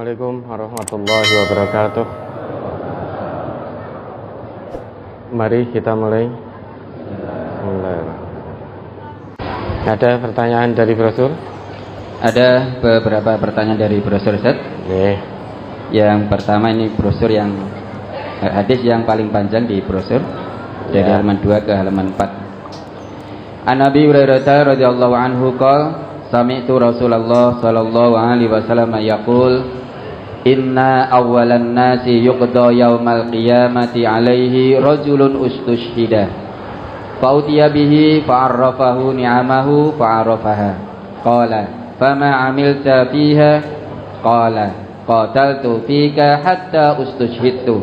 Assalamualaikum warahmatullahi wabarakatuh. Mari kita mulai. Ada pertanyaan dari brosur? Ada beberapa pertanyaan dari brosur Ustaz. Yang pertama ini brosur yang hadis yang paling panjang di brosur dari halaman 2 ke halaman 4. An Abi Hurairah radhiyallahu anhu qala sami'tu Rasulullah sallallahu alaihi wasallam yaqul inna awwalan nasi yuqda yaumal qiyamati alaihi rajulun ustushhida fautiya bihi fa'arrafahu ni'amahu fa'arafaha qala fama amilta fiha qala qataltu fika hatta ustushhidtu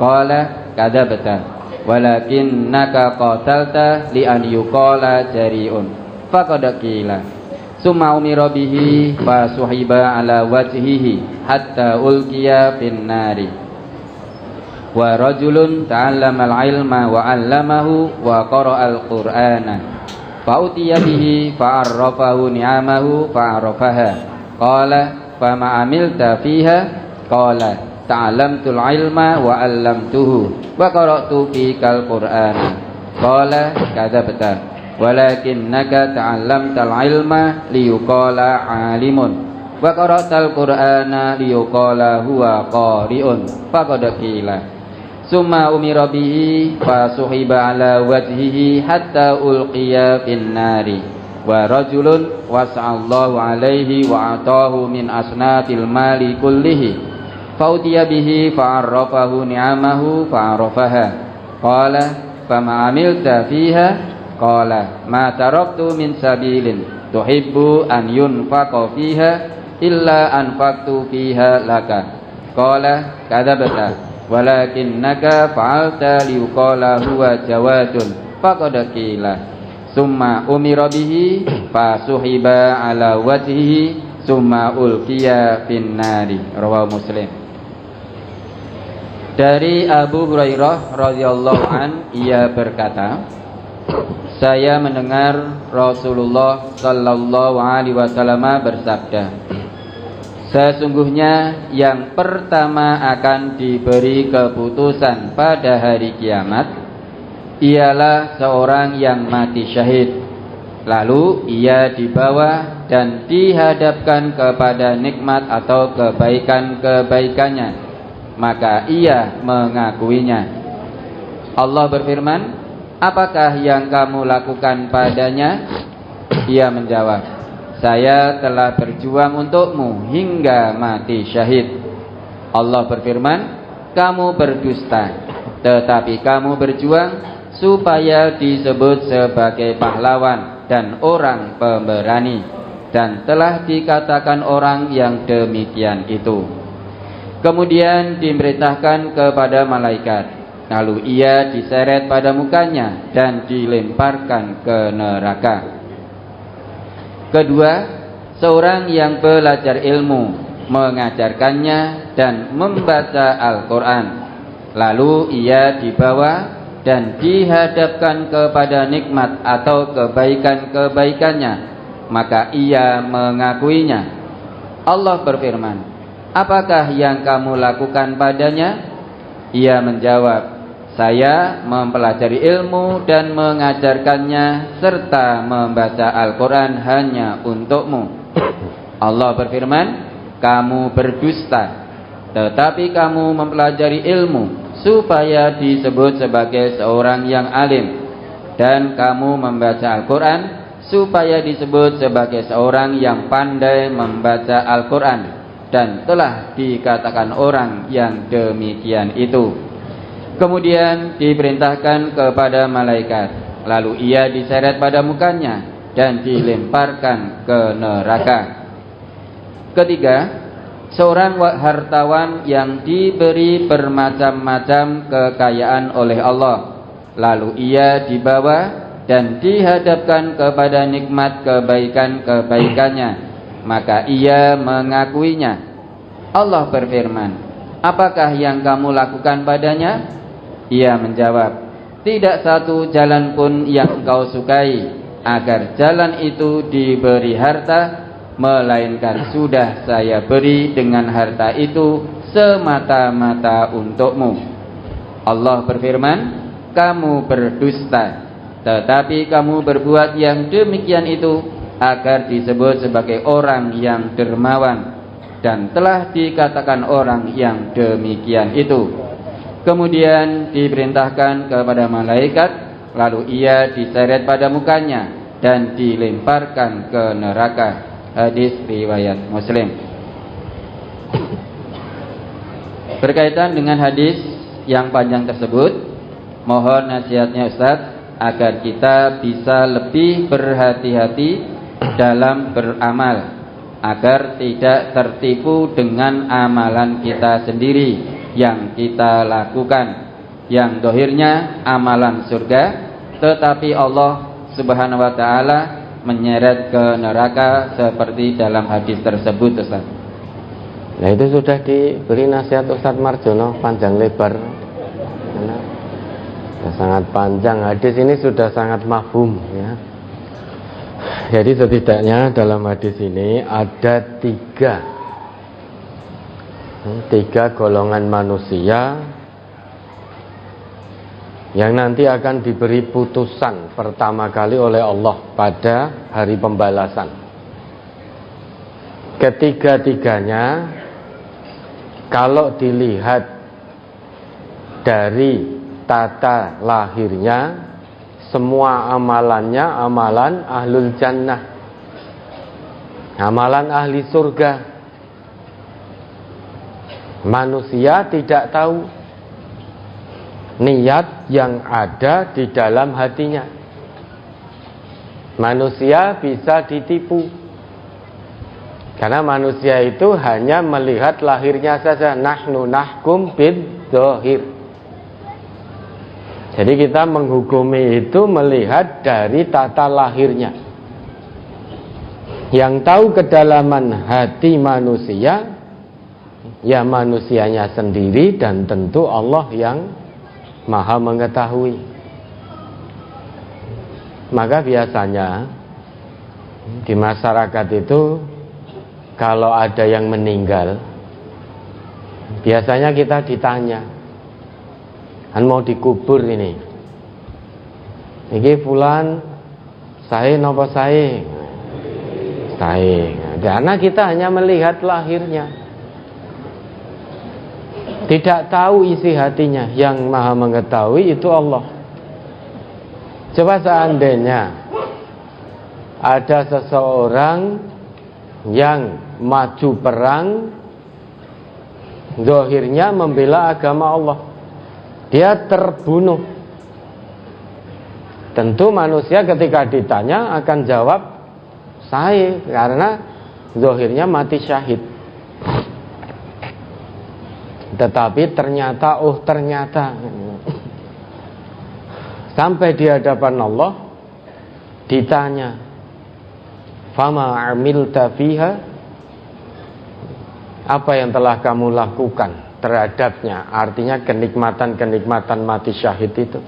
qala kadzabta walakinnaka qatalta li an yuqala jari'un faqad qila summa umira bihi fa suhiba ala wajhihi hatta ulqiya fin nari wa rajulun ta'allama al-ilma wa 'allamahu wa qara'a al-qur'ana fa utiya bihi fa 'arrafahu ni'amahu fa 'arafaha qala fama 'amilta fiha qala ta'allamtul ilma wa 'allamtuhu wa qara'tu fikal qur'ana qala kadzabta walakinnaka ta'allamtal ilma liyuqala 'alimun wa qara'tal qur'ana liyuqala huwa qari'un faqad qila summa umira bihi fa suhiba ala wajhihi hatta ulqiya fin nari wa rajulun wasa'allahu alaihi wa atahu min asnatil mali kullihi fa utiya bihi fa 'arrafahu ni'amahu fa 'arafaha qala fama 'amilta fiha qala ma taraktu min sabilin tuhibbu an yunfaqa fiha illa anfaqtu fiha laka qala kadzabta walakinnaka fa'alta liqala huwa jawadun faqad qila summa umira bihi fa suhiba ala wajhihi summa ulqiya fin nari rawahu Muslim. Dari Abu Hurairah radhiyallahu an ia berkata, saya mendengar Rasulullah sallallahu alaihi wasallam bersabda, sesungguhnya yang pertama akan diberi keputusan pada hari kiamat ialah seorang yang mati syahid. Lalu ia dibawa dan dihadapkan kepada nikmat atau kebaikan-kebaikannya, maka ia mengakuinya. Allah berfirman, apakah yang kamu lakukan padanya? Ia menjawab, saya telah berjuang untukmu hingga mati syahid. Allah berfirman, kamu berdusta, tetapi kamu berjuang supaya disebut sebagai pahlawan dan orang pemberani, dan telah dikatakan orang yang demikian itu. Kemudian dimerintahkan kepada malaikat, lalu ia diseret pada mukanya dan dilemparkan ke neraka. Kedua, seorang yang belajar ilmu, mengajarkannya dan membaca Al-Quran. Lalu ia dibawa dan dihadapkan kepada nikmat atau kebaikan-kebaikannya, maka ia mengakuinya. Allah berfirman, apakah yang kamu lakukan padanya? Ia menjawab, saya mempelajari ilmu dan mengajarkannya serta membaca Al-Quran hanya untukmu. Allah berfirman, kamu berdusta, tetapi kamu mempelajari ilmu supaya disebut sebagai seorang yang alim, dan kamu membaca Al-Quran supaya disebut sebagai seorang yang pandai membaca Al-Quran, dan telah dikatakan orang yang demikian itu. Kemudian diperintahkan kepada malaikat, lalu ia diseret pada mukanya dan dilemparkan ke neraka. Ketiga, seorang hartawan yang diberi bermacam-macam kekayaan oleh Allah, lalu ia dibawa dan dihadapkan kepada nikmat kebaikan-kebaikannya, maka ia mengakuinya. Allah berfirman, apakah yang kamu lakukan padanya? Ia menjawab, tidak satu jalan pun yang engkau sukai, agar jalan itu diberi harta, melainkan sudah saya beri dengan harta itu semata-mata untukmu. Allah berfirman, kamu berdusta, tetapi kamu berbuat yang demikian itu agar disebut sebagai orang yang dermawan, dan telah dikatakan orang yang demikian itu. Kemudian diperintahkan kepada malaikat, lalu ia diseret pada mukanya dan dilemparkan ke neraka. Hadis riwayat Muslim. Berkaitan dengan hadis yang panjang tersebut, mohon nasihatnya Ustaz agar kita bisa lebih berhati-hati dalam beramal, agar tidak tertipu dengan amalan kita sendiri yang kita lakukan, yang dohirnya amalan surga, tetapi Allah Subhanahu wa ta'ala menyeret ke neraka seperti dalam hadis tersebut, Ustaz. Nah, itu sudah diberi nasihat Ustaz Marjono panjang lebar. Sudah sangat panjang. Hadis ini sudah sangat mafhum, ya. Jadi setidaknya dalam hadis ini ada tiga golongan manusia yang nanti akan diberi putusan pertama kali oleh Allah pada hari pembalasan. Ketiga-tiganya kalau dilihat dari tata lahirnya, semua amalannya amalan ahlul jannah, amalan ahli surga. Manusia tidak tahu niat yang ada di dalam hatinya. Manusia bisa ditipu, karena manusia itu hanya melihat lahirnya saja. Nahnu nahkum bid-dhahir. Jadi kita menghukumi itu melihat dari tata lahirnya. Yang tahu kedalaman hati manusia, ya manusianya sendiri, dan tentu Allah yang Maha mengetahui. Maka biasanya di masyarakat itu kalau ada yang meninggal, biasanya kita ditanya, kan mau dikubur ini fulan sae napa sae? Sae. Karena kita hanya melihat lahirnya, tidak tahu isi hatinya. Yang Maha mengetahui itu Allah. Coba seandainya ada seseorang yang maju perang, zahirnya membela agama Allah, dia terbunuh. Tentu manusia ketika ditanya akan jawab saya, karena zahirnya mati syahid. Tetapi ternyata sampai di hadapan Allah ditanya, fama amilta fiha, apa yang telah kamu lakukan terhadapnya? Artinya kenikmatan-kenikmatan mati syahid itu.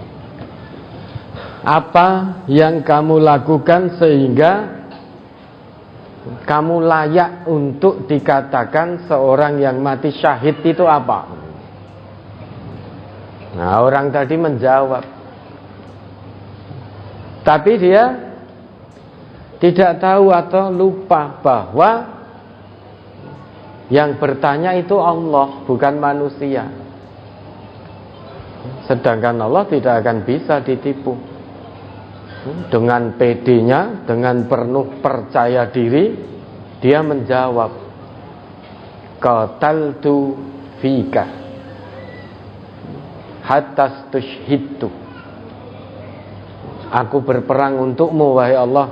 Apa yang kamu lakukan sehingga kamu layak untuk dikatakan seorang yang mati syahid itu apa? Nah, orang tadi menjawab, tapi dia tidak tahu atau lupa bahwa yang bertanya itu Allah, bukan manusia. Sedangkan Allah tidak akan bisa ditipu. Dengan pedenya, dengan penuh percaya diri, dia menjawab, qataltu fika hatta stushhidtu. Aku berperang untukmu wahai Allah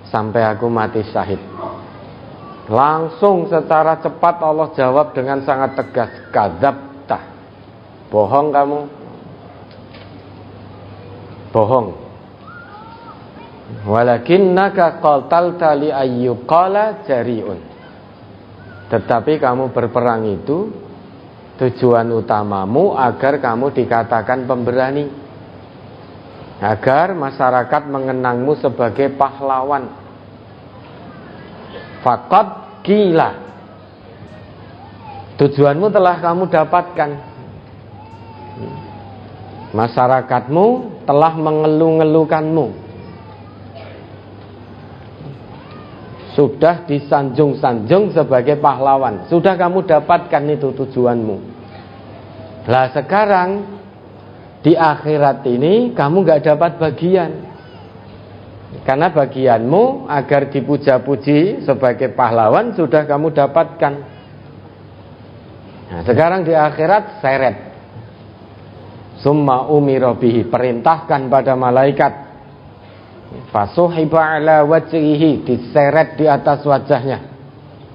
sampai aku mati syahid. Langsung secara cepat Allah jawab dengan sangat tegas, kadzabta, bohong kamu, bohong. Walakinnaka qatalta li ayyuqala jari'un. Tetapi kamu berperang itu tujuan utamamu agar kamu dikatakan pemberani, agar masyarakat mengenangmu sebagai pahlawan. Faqad qila. Tujuanmu telah kamu dapatkan. Masyarakatmu telah mengeluh-ngeluhkanmu. Sudah disanjung-sanjung sebagai pahlawan. Sudah kamu dapatkan itu tujuanmu. Lah sekarang di akhirat ini kamu gak dapat bagian. Karena bagianmu agar dipuja-puji sebagai pahlawan sudah kamu dapatkan. Nah, sekarang di akhirat seret. Summa umira bihi, perintahkan pada malaikat. Fasuhiba ala wajhihi, diseret di atas wajahnya.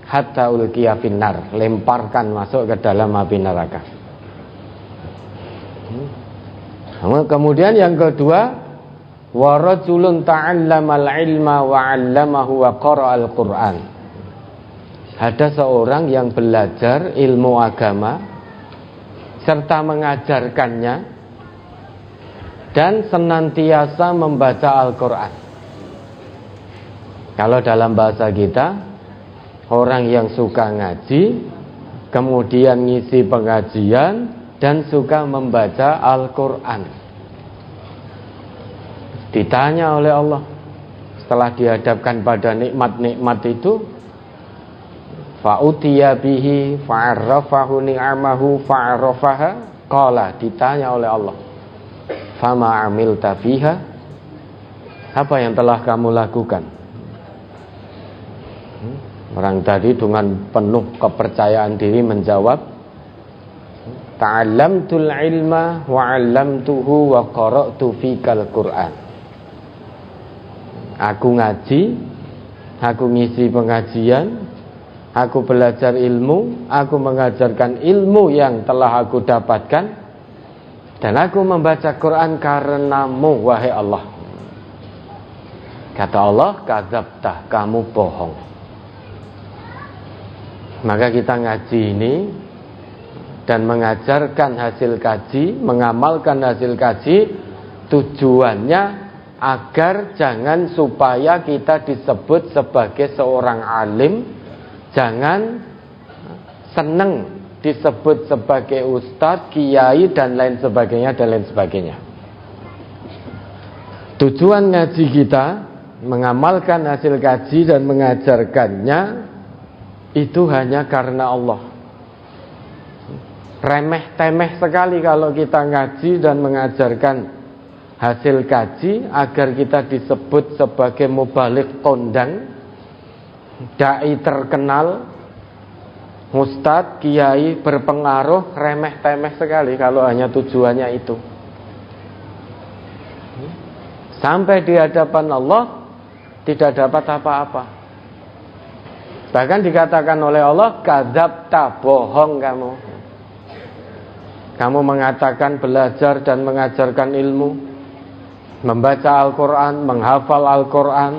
Hatta ulqiya finnar, lemparkan masuk ke dalam api neraka. Kemudian yang kedua, wa rajulun ta'allamal ilma wa 'allamahu wa qara'al Qur'an. Ada seorang yang belajar ilmu agama serta mengajarkannya dan senantiasa membaca Al-Qur'an. Kalau dalam bahasa kita, orang yang suka ngaji, kemudian ngisi pengajian dan suka membaca Al-Qur'an. Ditanya oleh Allah setelah dihadapkan pada nikmat-nikmat itu, fa'utiya bihi fa'arrafahu ni'amahu fa'arrafaha, qala, ditanya oleh Allah, fama amilta fiha, apa yang telah kamu lakukan? Orang tadi dengan penuh kepercayaan diri menjawab, ta'allamtul ilma wa 'allamtuhu wa qara'tu fikal Qur'an. Aku ngaji, aku ngisi pengajian, aku belajar ilmu, aku mengajarkan ilmu yang telah aku dapatkan, dan aku membaca Quran karenamu, wahai Allah. Kata Allah, kadzabta, kamu bohong. Maka kita ngaji ini dan mengajarkan hasil kaji, mengamalkan hasil kaji, tujuannya agar jangan supaya kita disebut sebagai seorang alim, jangan seneng disebut sebagai ustadz, kiai, dan lain sebagainya. Tujuan ngaji kita mengamalkan hasil kaji dan mengajarkannya itu hanya karena Allah. Remeh-temeh sekali kalau kita ngaji dan mengajarkan hasil kaji agar kita disebut sebagai mubaligh kondang, dai terkenal, ustadz, kiai berpengaruh. Remeh-temeh sekali kalau hanya tujuannya itu. Sampai di hadapan Allah tidak dapat apa-apa. Bahkan dikatakan oleh Allah, kadzabta, bohong kamu. Kamu mengatakan belajar dan mengajarkan ilmu, membaca Al-Quran, menghafal Al-Quran,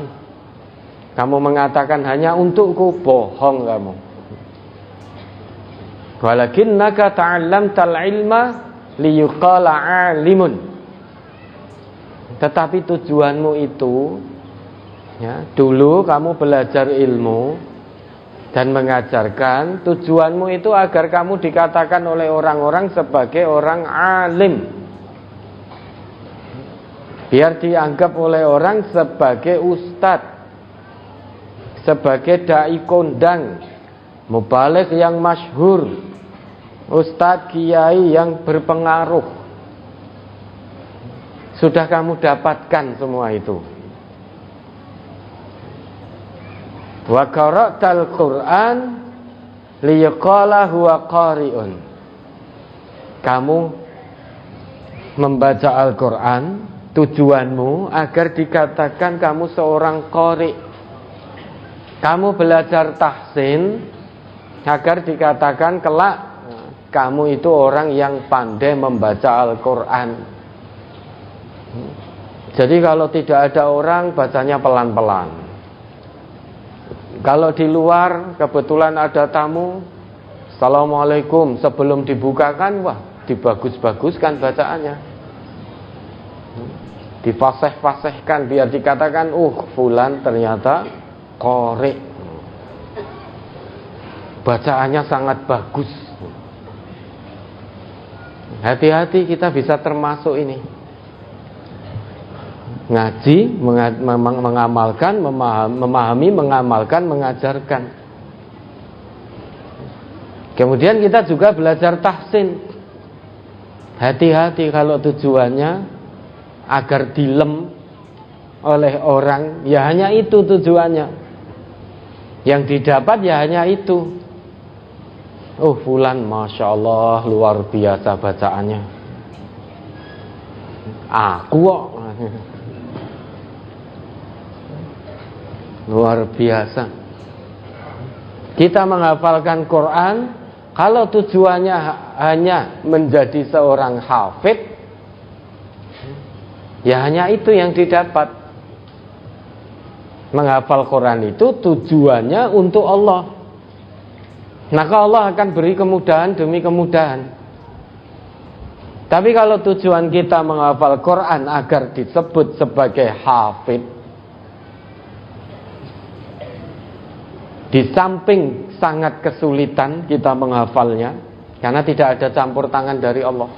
kamu mengatakan hanya untukku, bohong kamu. Walakinnaka ta'allamtal ilma liyuqala 'alimun. Tetapi tujuanmu itu, ya, dulu kamu belajar ilmu dan mengajarkan, tujuanmu itu agar kamu dikatakan oleh orang-orang sebagai orang alim, biar dianggap oleh orang sebagai ustadz, sebagai dai kondang, mubaligh yang masyhur, ustadz, kiai yang berpengaruh. Sudah kamu dapatkan semua itu. Wa qara'tal Qur'an liyaqala huwa qari'un. Kamu membaca Al-Quran, tujuanmu agar dikatakan kamu seorang qari'. Kamu belajar tahsin agar dikatakan kelak kamu itu orang yang pandai membaca Al-Quran. Jadi kalau tidak ada orang, bacanya pelan-pelan. Kalau di luar kebetulan ada tamu, assalamualaikum, sebelum dibukakan, wah, dibagus-baguskan bacaannya, difasih-fasihkan biar dikatakan, fulan ternyata qari. bacaannya sangat bagus. Hati-hati, kita bisa termasuk ini. Ngaji, mengamalkan, memahami, mengamalkan, mengajarkan. Kemudian kita juga belajar tahsin. Hati-hati kalau tujuannya agar dilem oleh orang, ya hanya itu tujuannya. Yang didapat ya hanya itu. Oh, fulan Masya Allah luar biasa bacaannya. Aku kok luar biasa. Kita menghafalkan Quran, kalau tujuannya hanya menjadi seorang hafid, ya hanya itu yang didapat. Menghafal Quran itu tujuannya untuk Allah. Maka Allah akan beri kemudahan demi kemudahan. Tapi kalau tujuan kita menghafal Quran agar disebut sebagai hafid, di samping sangat kesulitan kita menghafalnya, karena tidak ada campur tangan dari Allah,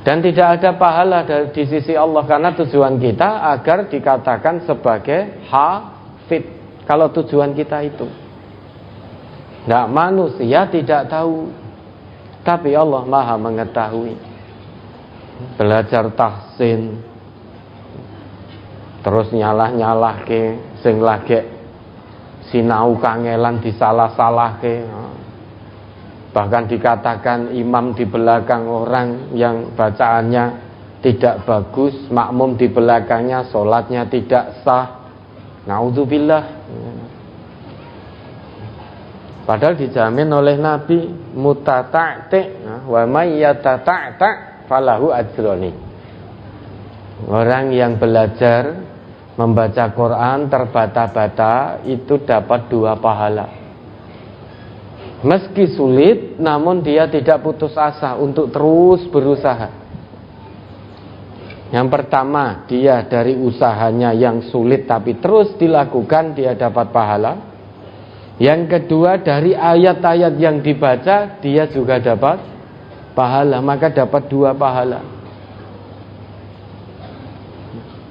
dan tidak ada pahala di sisi Allah, karena tujuan kita agar dikatakan sebagai hafid. Kalau tujuan kita itu, nah, manusia tidak tahu, tapi Allah Maha mengetahui. Belajar tahsin, terus nyalah ke sing lagi sinau kangelan disalah ke, bahkan dikatakan imam di belakang orang yang bacaannya tidak bagus, makmum di belakangnya sholatnya tidak sah. Naudzubillah. Padahal dijamin oleh Nabi mutata'ti wa may yatata'ta falahu ajroni. Orang yang belajar membaca Quran terbata-bata itu dapat 2 pahala. Meski sulit, namun dia tidak putus asa untuk terus berusaha. Yang pertama, dia dari usahanya yang sulit tapi terus dilakukan, dia dapat pahala. Yang kedua, dari ayat-ayat yang dibaca, dia juga dapat pahala. Maka dapat 2 pahala.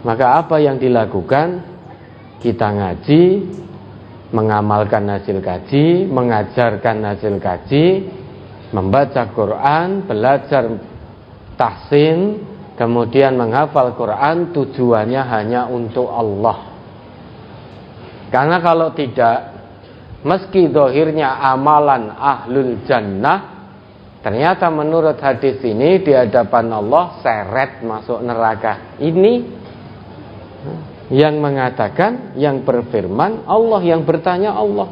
Maka apa yang dilakukan? Kita ngaji, mengamalkan hasil kaji, mengajarkan hasil kaji, membaca Quran, belajar tahsin, kemudian menghafal Quran, tujuannya hanya untuk Allah. Karena kalau tidak, meski dohirnya amalan ahlul jannah, ternyata menurut hadis ini di hadapan Allah seret masuk neraka. Ini yang mengatakan, yang berfirman Allah, yang bertanya Allah.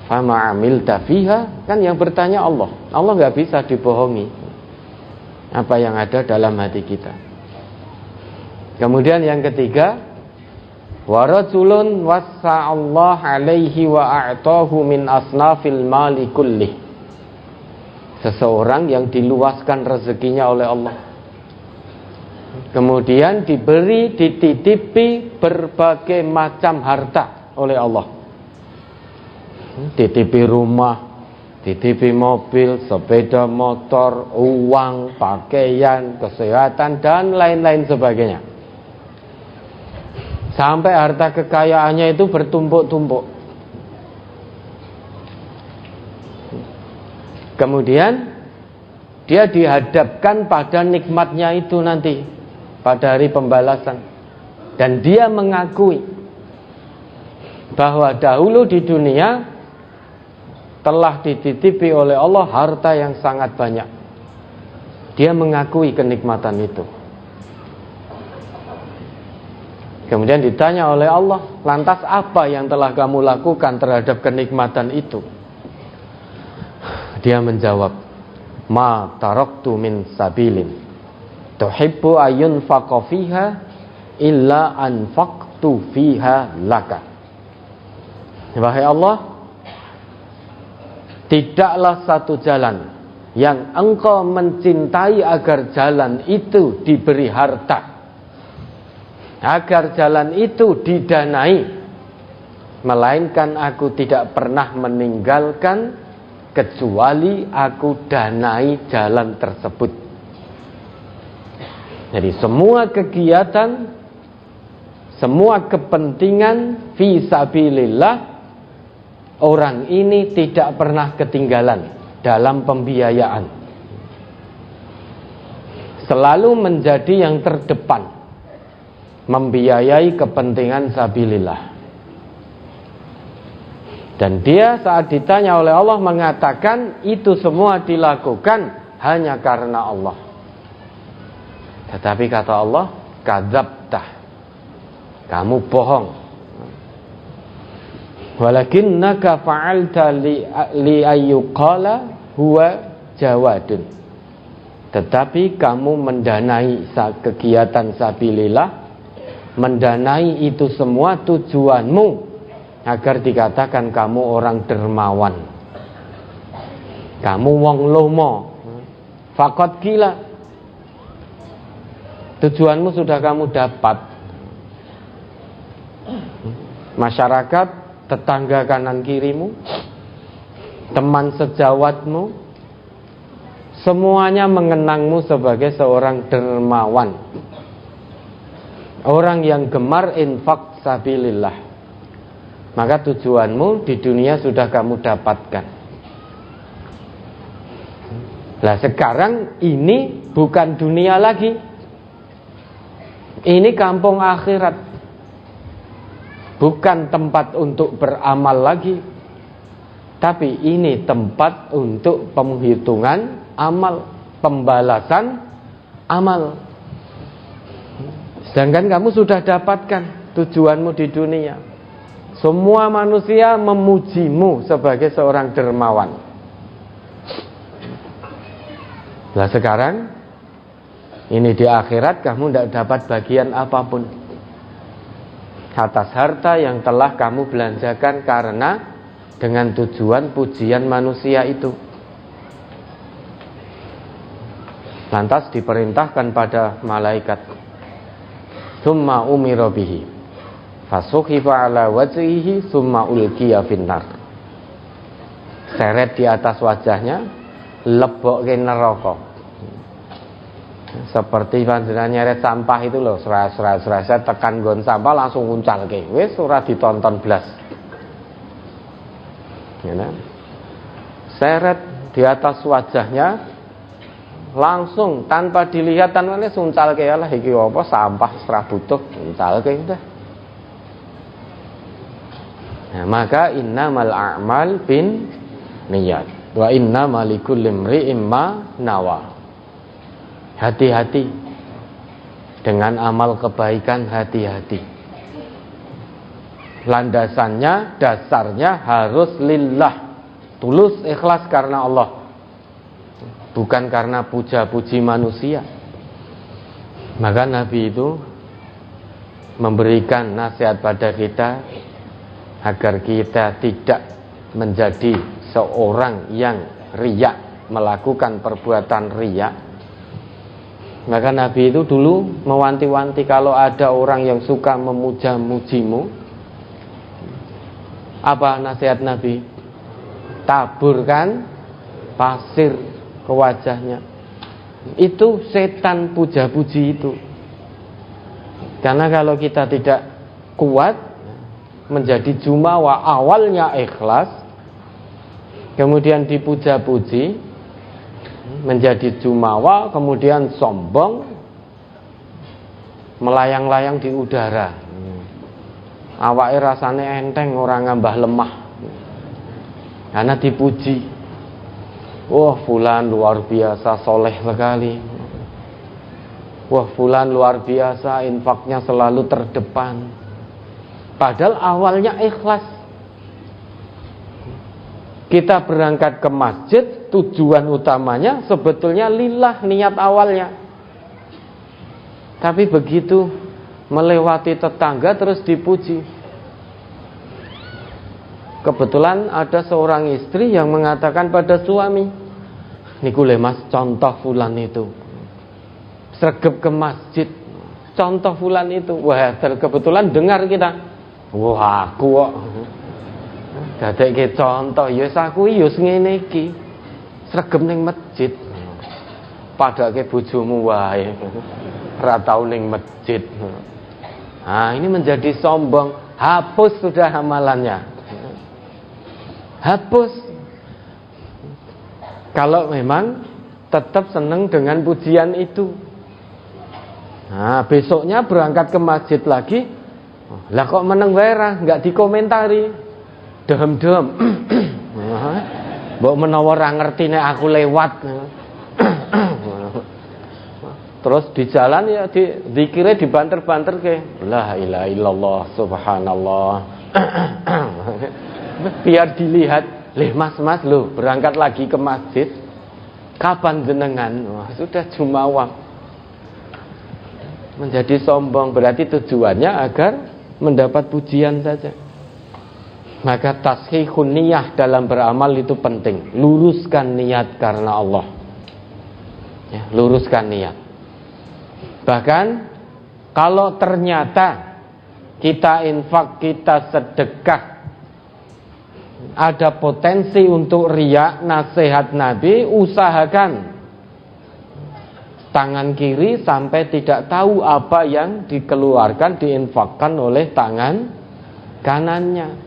Fama amilta fiha, kan yang bertanya Allah. Allah nggak bisa dibohongi apa yang ada dalam hati kita. Kemudian yang ketiga, wa rajulun wasa'allahu alaihi wa a'tahu min asnafil mali kullih. Seseorang yang diluaskan rezekinya oleh Allah, kemudian diberi, dititipi berbagai macam harta oleh Allah. Titipi rumah, titipi mobil, sepeda motor, uang, pakaian, kesehatan, dan lain-lain sebagainya. Sampai harta kekayaannya itu bertumpuk-tumpuk. Kemudian dia dihadapkan pada nikmatnya itu nanti pada hari pembalasan. Dan dia mengakui bahwa dahulu di dunia telah dititipi oleh Allah harta yang sangat banyak. Dia mengakui kenikmatan itu. Kemudian ditanya oleh Allah, lantas apa yang telah kamu lakukan terhadap kenikmatan itu? Dia menjawab, ma taraktu min sabilin tuhibbu ayunfaqa fiha illa anfaqtu fiha laka. Wahai Allah, tidaklah satu jalan yang engkau mencintai agar jalan itu diberi harta, agar jalan itu didanai, melainkan aku tidak pernah meninggalkan kecuali aku danai jalan tersebut. Jadi semua kegiatan, semua kepentingan fi sabilillah, orang ini tidak pernah ketinggalan dalam pembiayaan. Selalu menjadi yang terdepan membiayai kepentingan sabilillah. Dan dia saat ditanya oleh Allah mengatakan itu semua dilakukan hanya karena Allah. Tetapi kata Allah, kadzabtah, kamu bohong. Walakinnaka fa'alta li ayyuqala huwa jawadun. Tetapi kamu mendanai kegiatan sabilillah, mendanai itu semua tujuanmu agar dikatakan kamu orang dermawan, kamu wong lomo, fakot gila. Tujuanmu sudah kamu dapat. Masyarakat, tetangga kanan kirimu, teman sejawatmu, semuanya mengenangmu sebagai seorang dermawan, orang yang gemar infak sabilillah. Maka tujuanmu di dunia sudah kamu dapatkan. Nah sekarang ini bukan dunia lagi, ini kampung akhirat, bukan tempat untuk beramal lagi, tapi ini tempat untuk penghitungan amal, pembalasan amal. Sedangkan kamu sudah dapatkan tujuanmu di dunia. Semua manusia memujimu sebagai seorang dermawan. Nah sekarang ini di akhirat kamu tidak dapat bagian apapun atas harta yang telah kamu belanjakan karena dengan tujuan pujian manusia itu. Lantas diperintahkan pada malaikat, summa umira bihi fasukhifa ala wajhihi summa ulqiya finnar. Seret di atas wajahnya, lebokke neraka. Seperti panjenengan nyeret sampah itu loh, seras tekan nggon sampah langsung nguncalke. Wis ora ditonton blas. Ya, seret di atas wajahnya, langsung tanpa dilihat, tanpa nguncalke, lah iki apa sampah ora butuh, nguncalke udah. Nah, maka innamal a'mal bin niyat wa innamal likulli imri'in ma nawa. Hati-hati dengan amal kebaikan, hati-hati. Landasannya, dasarnya harus lillah, tulus ikhlas karena Allah, bukan karena puja-puji manusia. Maka Nabi itu memberikan nasihat pada kita agar kita tidak menjadi seorang yang riya, melakukan perbuatan riya. Maka Nabi itu dulu mewanti-wanti kalau ada orang yang suka memuja-mujimu, apa nasihat Nabi? Taburkan pasir ke wajahnya. Itu setan puja-puji itu. Karena kalau kita tidak kuat menjadi jumawa, awalnya ikhlas, kemudian dipuja-puji, menjadi jumawa, kemudian sombong, melayang-layang di udara. Awake rasane enteng, orang ngambah lemah karena dipuji. Wah, fulan luar biasa, soleh sekali. Wah, fulan luar biasa, infaknya selalu terdepan. Padahal awalnya ikhlas. Kita berangkat ke masjid, tujuan utamanya sebetulnya lillah, niat awalnya. Tapi begitu melewati tetangga terus dipuji. Kebetulan ada seorang istri yang mengatakan pada suami, niku le mas, contoh fulan itu sregep ke masjid, contoh fulan itu. Wah, kebetulan dengar kita, Wah, aku kok dadekke contoh ya aku ya ngene iki. Sregep ning masjid. Padake bojomu wae. Ora tau ning masjid. Nah, ini menjadi sombong. Hapus sudah amalannya. Hapus. Kalau memang tetap senang dengan pujian itu. Nah, besoknya berangkat ke masjid lagi. Lah kok meneng wae enggak dikomentari. Dehem-dehem. Mbok menawa ora ngerti nek aku lewat. Terus di jalan ya dikira dibanter-banter ke la ilaha illallah subhanallah. Biar dilihat, mas lho berangkat lagi ke masjid. Kapan jenengan? Wah, sudah jumawa. Menjadi sombong berarti tujuannya agar mendapat pujian saja. Maka tashihun niyah dalam beramal itu penting. Luruskan niat karena Allah. Ya, luruskan niat. Bahkan kalau ternyata kita infak, kita sedekah, ada potensi untuk riya, nasihat Nabi, usahakan tangan kiri sampai tidak tahu apa yang dikeluarkan, diinfakkan oleh tangan kanannya.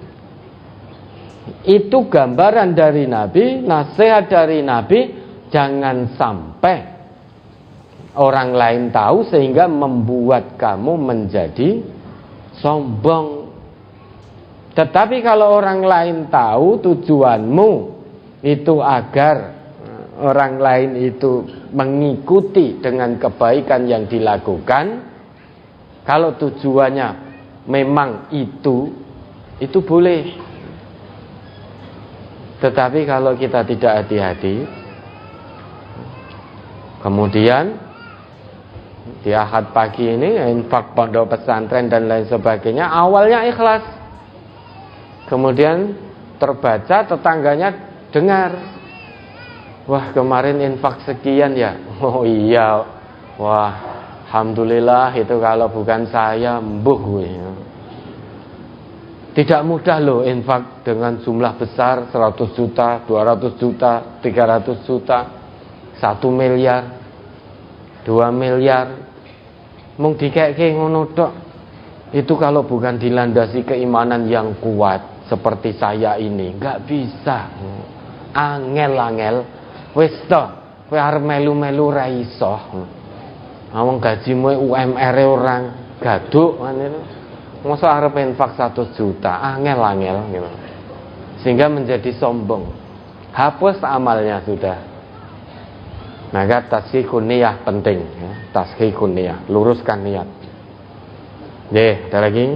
Itu gambaran dari Nabi, nasihat dari Nabi. Jangan sampai orang lain tahu sehingga membuat kamu menjadi sombong. Tetapi kalau orang lain tahu tujuanmu itu agar orang lain itu mengikuti dengan kebaikan yang dilakukan, kalau tujuannya memang itu boleh. Tetapi kalau kita tidak hati-hati, kemudian di Ahad pagi ini infak pondok pesantren dan lain sebagainya, awalnya ikhlas, kemudian terbaca tetangganya dengar, wah kemarin infak sekian ya, oh iya, wah alhamdulillah itu kalau bukan saya mbuh gue. Tidak mudah loh infak dengan jumlah besar 100 juta, 200 juta, 300 juta, 1 miliar, 2 miliar. Mung dikeke ngono tok. Itu kalau bukan dilandasi keimanan yang kuat seperti saya ini, enggak bisa. Angel-angel wis to, kowe arep melu-melu ra iso. Awang gajimu UMR-e orang gaduk ngene. Masa arep infak 100 juta, angel-angel gitu. Sehingga menjadi sombong. Hapus amalnya sudah. Maka tashihun niyah penting ya. Tashihun niyah, luruskan niat. Ada lagi?